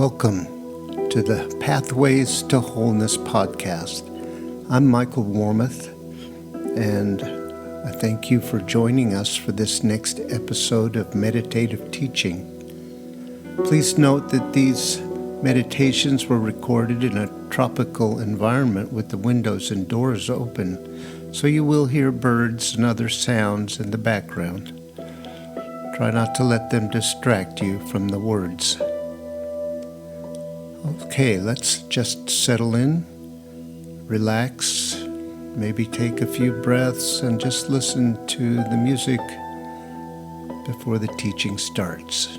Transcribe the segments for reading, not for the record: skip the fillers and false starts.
Welcome to the Pathways to Wholeness podcast. I'm Michael Warmoth, and I thank you for joining us for this next episode of meditative teaching. Please note that these meditations were recorded in a tropical environment with the windows and doors open, so you will hear birds and other sounds in the background. Try not to let them distract you from the words. Okay, let's just settle in, relax, maybe take a few breaths and just listen to the music before the teaching starts.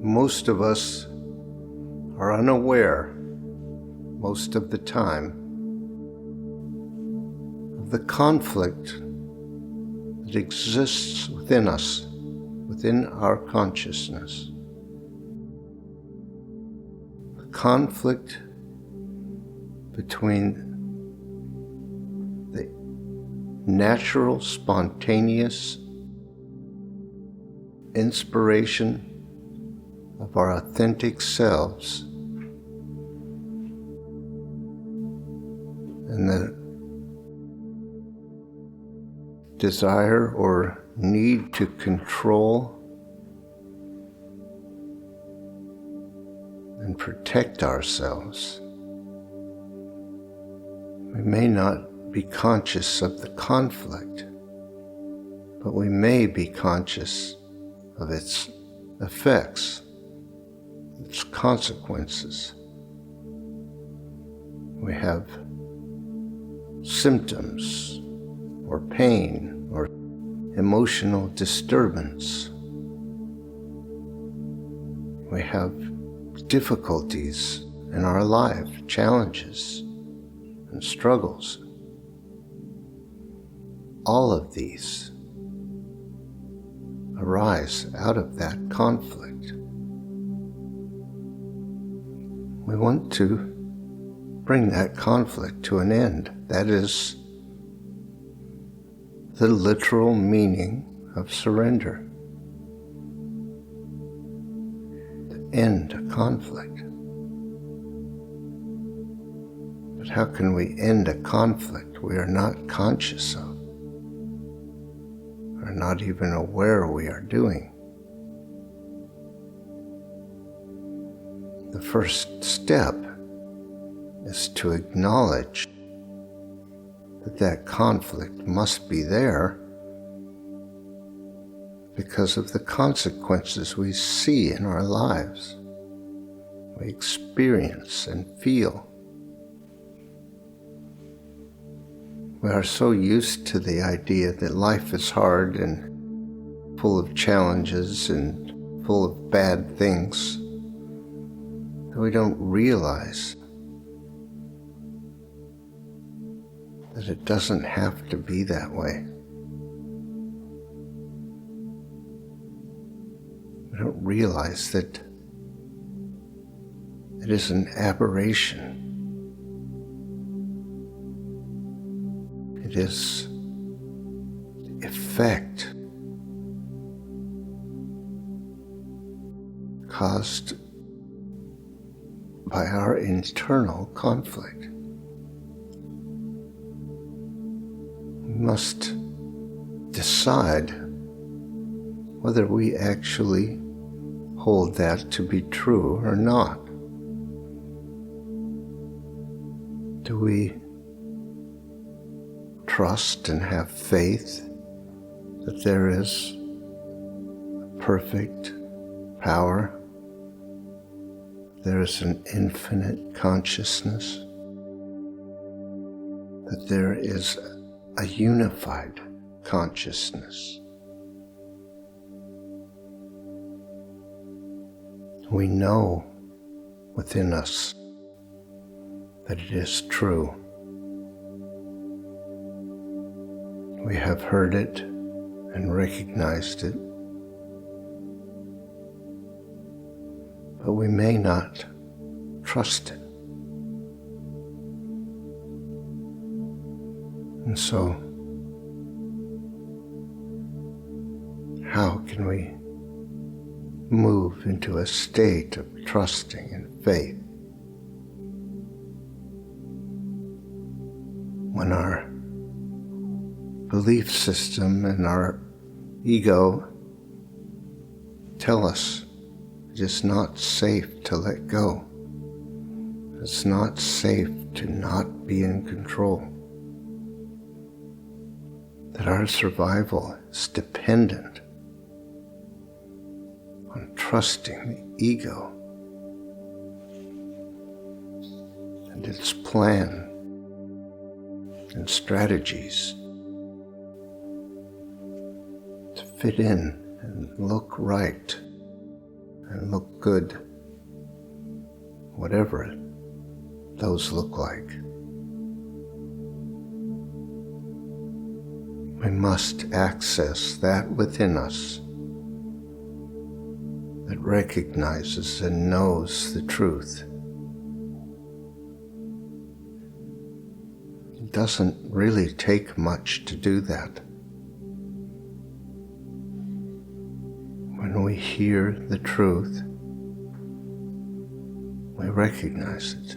Most of us are unaware, most of the time, of the conflict that exists within us, within our consciousness. The conflict between the natural, spontaneous inspiration of our authentic selves and the desire or need to control and protect ourselves. We may not be conscious of the conflict, but we may be conscious of its effects, its consequences. We have symptoms or pain or emotional disturbance. We have difficulties in our life, challenges and struggles. All of these arise out of that conflict. We want to bring that conflict to an end. That is the literal meaning of surrender. To end a conflict. But how can we end a conflict we are not conscious of, or not even aware we are doing? the first step is to acknowledge that that conflict must be there because of the consequences we see in our lives, we experience and feel. We are so used to the idea that life is hard and full of challenges and full of bad things that we don't realize that it doesn't have to be that way. We don't realize that it is an aberration. It is the effect caused by our internal conflict. We must decide whether we actually hold that to be true or not. Do we trust and have faith that there is a perfect power? There is an infinite consciousness, that there is a unified consciousness. We know within us that it is true. We have heard it and recognized it, but we may not trust it. And so, how can we move into a state of trusting and faith when our belief system and our ego tell us it is not safe to let go? It's not safe to not be in control. That our survival is dependent on trusting the ego and its plan and strategies to fit in and look right and look good, whatever those look like. We must access that within us that recognizes and knows the truth. It doesn't really take much to do that. When we hear the truth, we recognize it.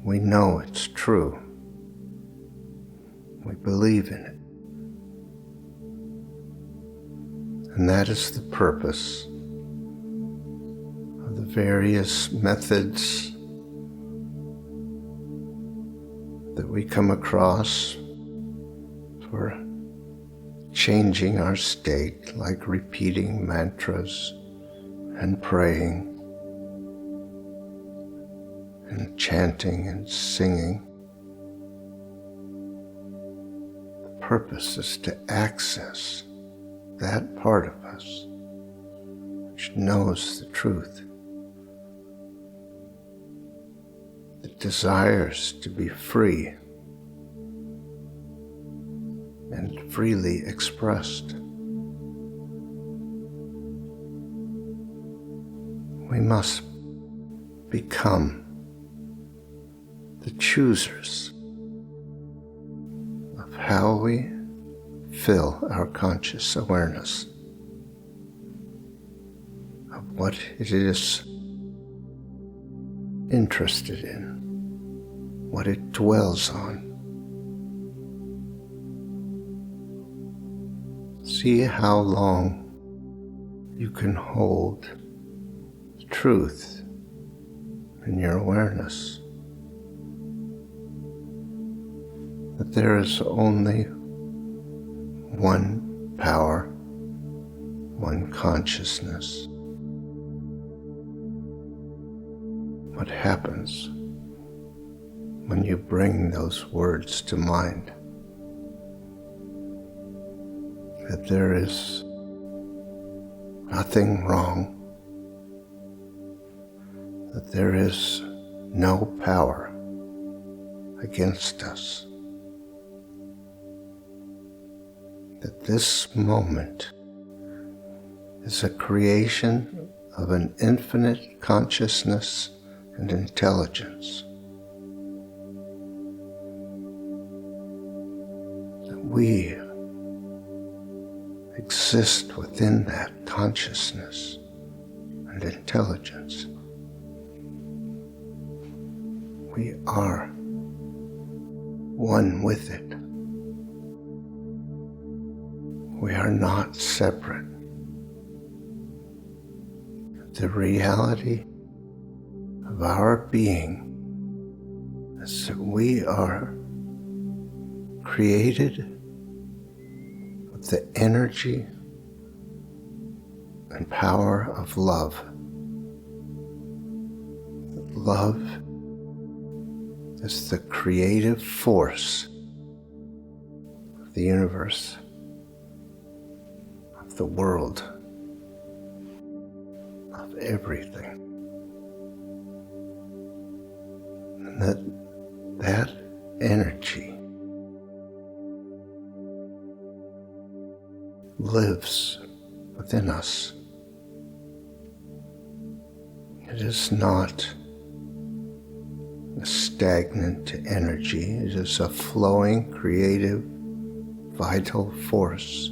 We know it's true. We believe in it. And that is the purpose of the various methods that we come across for changing our state, like repeating mantras and praying and chanting and singing. The purpose is to access that part of us which knows the truth, that desires to be free and freely expressed. We must become the choosers of how we fill our conscious awareness of what it is interested in, what it dwells on. See how long you can hold the truth in your awareness that there is only one power, one consciousness. What happens when you bring those words to mind? That there is nothing wrong, that there is no power against us, that this moment is a creation of an infinite consciousness and intelligence, that we exist within that consciousness and intelligence. We are one with it. We are not separate. The reality of our being is that we are created with the energy and power of love. Love is the creative force of the universe, of the world, of everything. And that energy lives within us. It is not a stagnant energy. It is a flowing, creative, vital force.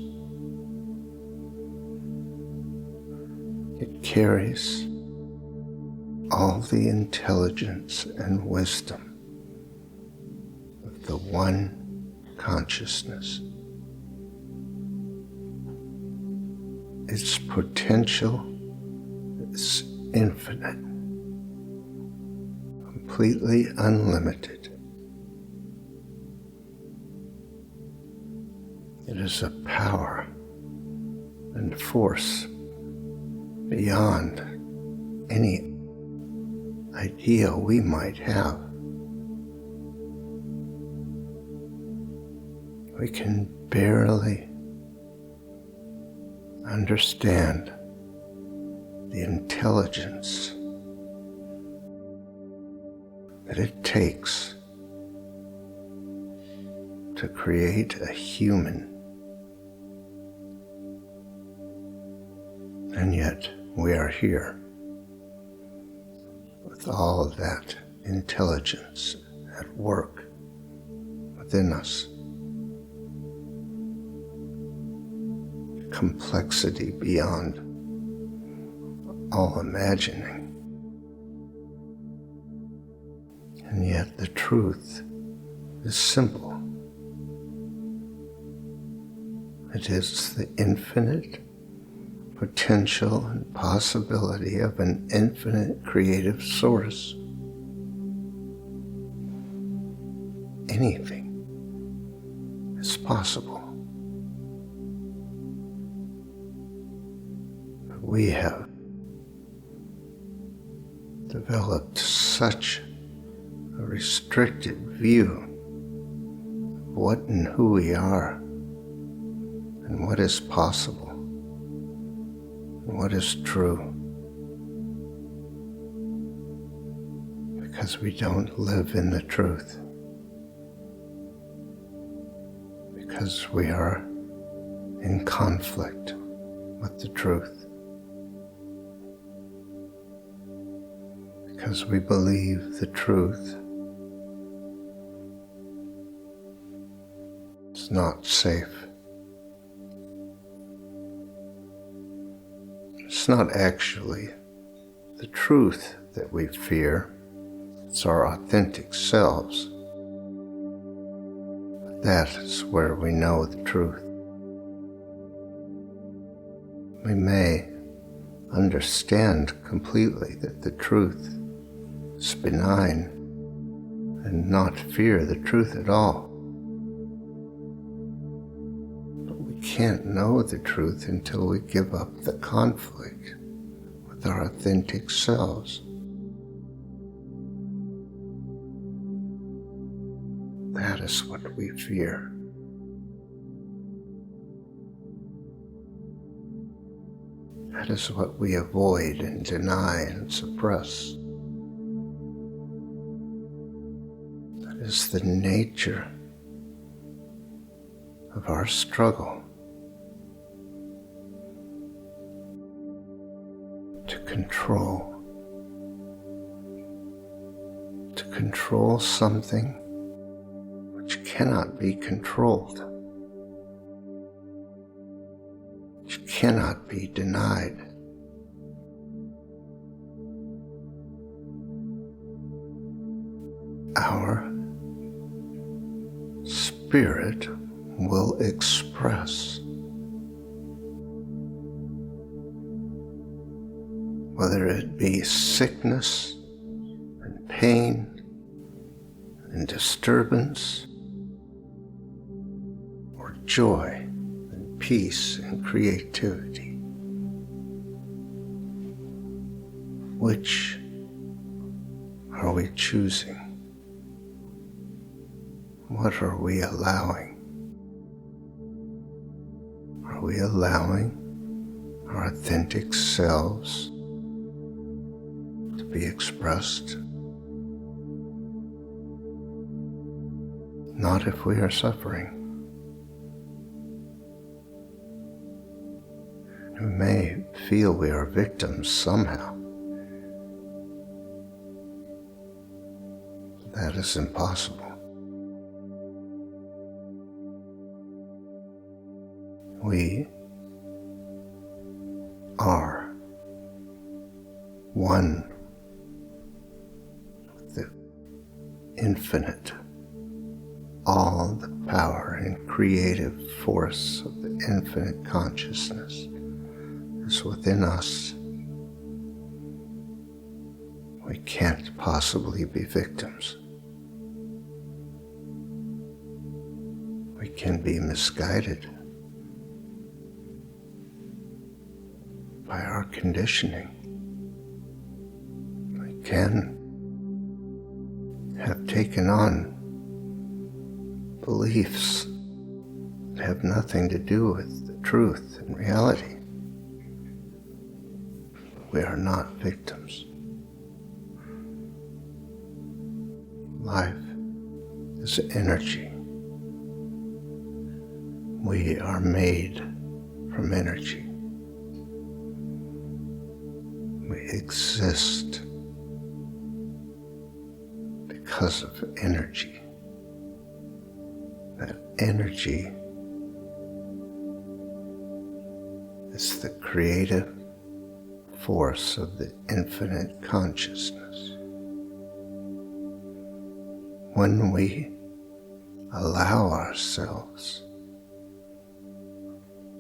It carries all the intelligence and wisdom of the one consciousness. Its potential is infinite, completely unlimited. It is a power and force beyond any idea we might have. We can barely understand the intelligence that it takes to create a human. And yet we are here with all of that intelligence at work within us. Complexity beyond all imagining. And yet the truth is simple. It is the infinite potential and possibility of an infinite creative source. Anything is possible. But we have developed such a restricted view of what and who we are and what is possible. What is true, because we don't live in the truth, because we are in conflict with the truth, because we believe the truth is not safe. It's not actually the truth that we fear, it's our authentic selves. That is where we know the truth. We may understand completely that the truth is benign and not fear the truth at all. But we can't know the truth until we give up the conflict with our authentic selves. That is what we fear. That is what we avoid and deny and suppress. That is the nature of our struggle to control something which cannot be controlled, which cannot be denied. Our spirit will express, whether it be sickness and pain and disturbance, or joy and peace and creativity. Which are we choosing? What are we allowing? Are we allowing our authentic selves to be expressed? Not if we are suffering. We may feel we are victims somehow. That is impossible. We are one with the infinite, all the power and creative force of the infinite consciousness is within us. We can't possibly be victims. We can be misguided by our conditioning. We can have taken on beliefs that have nothing to do with the truth and reality. We are not victims. Life is energy. We are made from energy. We exist because of energy. That energy is the creative force of the infinite consciousness. When we allow ourselves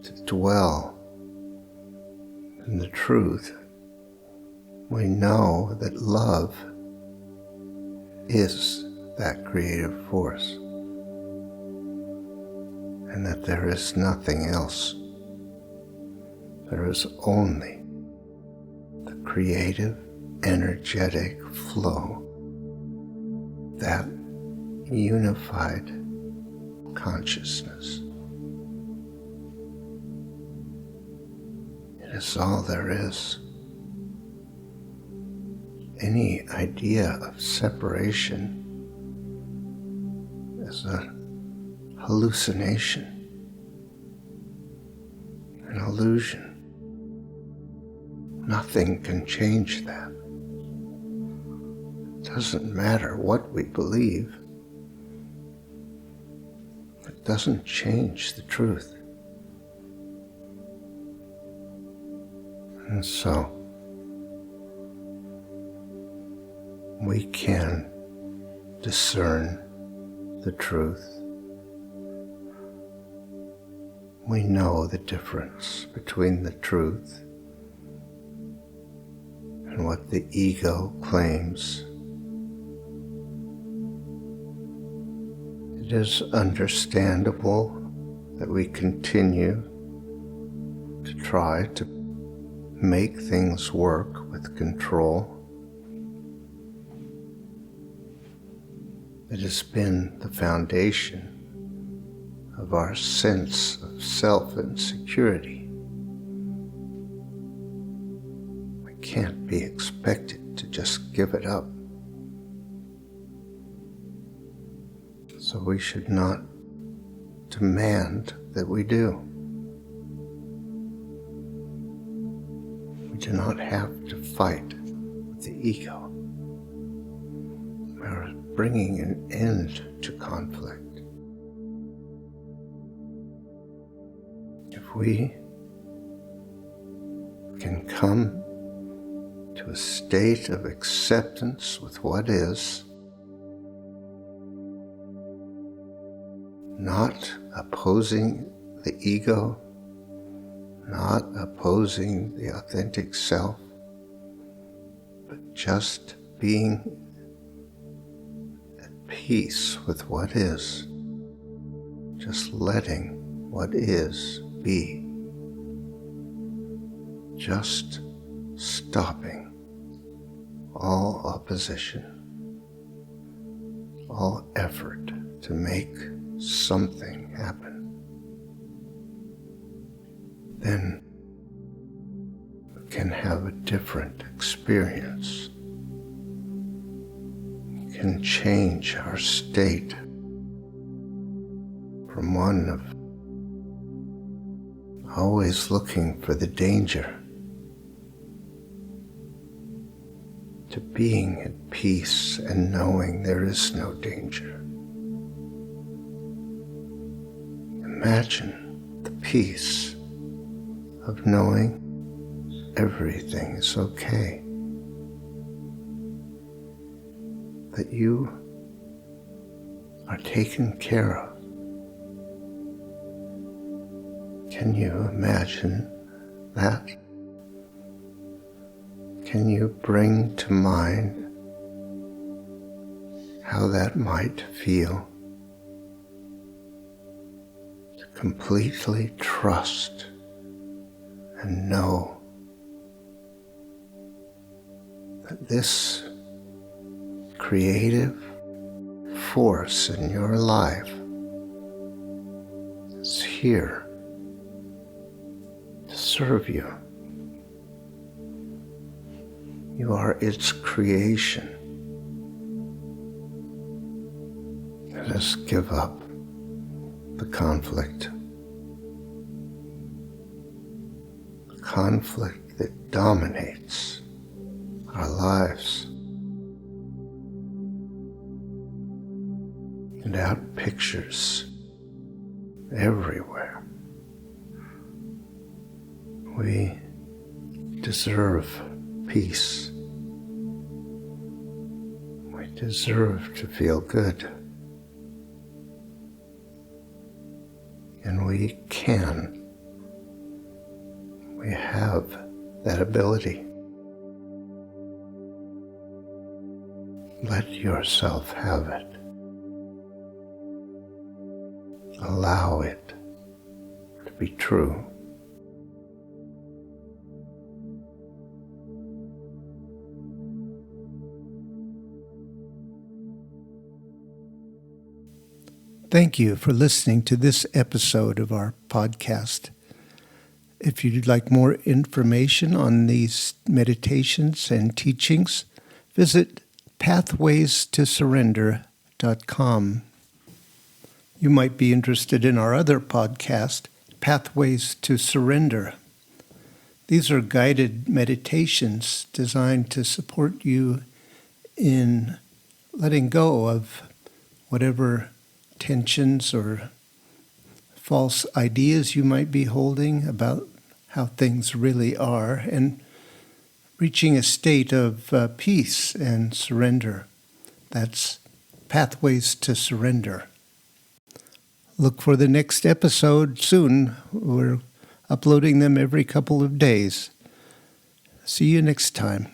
to dwell in the truth, we know that love is that creative force, and that there is nothing else. There is only the creative, energetic flow, that unified consciousness. It is all there is. Any idea of separation is a hallucination, an illusion. Nothing can change that. It doesn't matter what we believe. It doesn't change the truth. And so, we can discern the truth. We know the difference between the truth than what the ego claims. It is understandable that we continue to try to make things work with control. It has been the foundation of our sense of self and security. We can't be expected to just give it up. So we should not demand that we do. We do not have to fight with the ego. We are bringing an end to conflict. If we can come to a state of acceptance with what is, not opposing the ego, not opposing the authentic self, but just being at peace with what is, just letting what is be, just stopping all opposition, all effort to make something happen, then we can have a different experience. We can change our state from one of always looking for the danger to being at peace and knowing there is no danger. Imagine the peace of knowing everything is okay, that you are taken care of. Can you imagine that? Can you bring to mind how that might feel? To completely trust and know that this creative force in your life is here to serve you. You are its creation. Let us give up the conflict. The conflict that dominates our lives and out pictures everywhere. We deserve peace. We deserve to feel good. And we can. We have that ability. Let yourself have it. Allow it to be true. Thank you for listening to this episode of our podcast. If you'd like more information on these meditations and teachings, visit pathwaystosurrender.com. You might be interested in our other podcast, Pathways to Surrender. These are guided meditations designed to support you in letting go of whatever tensions or false ideas you might be holding about how things really are, and reaching a state of peace and surrender. That's Pathways to Surrender. Look for the next episode soon. We're uploading them every couple of days. See you next time.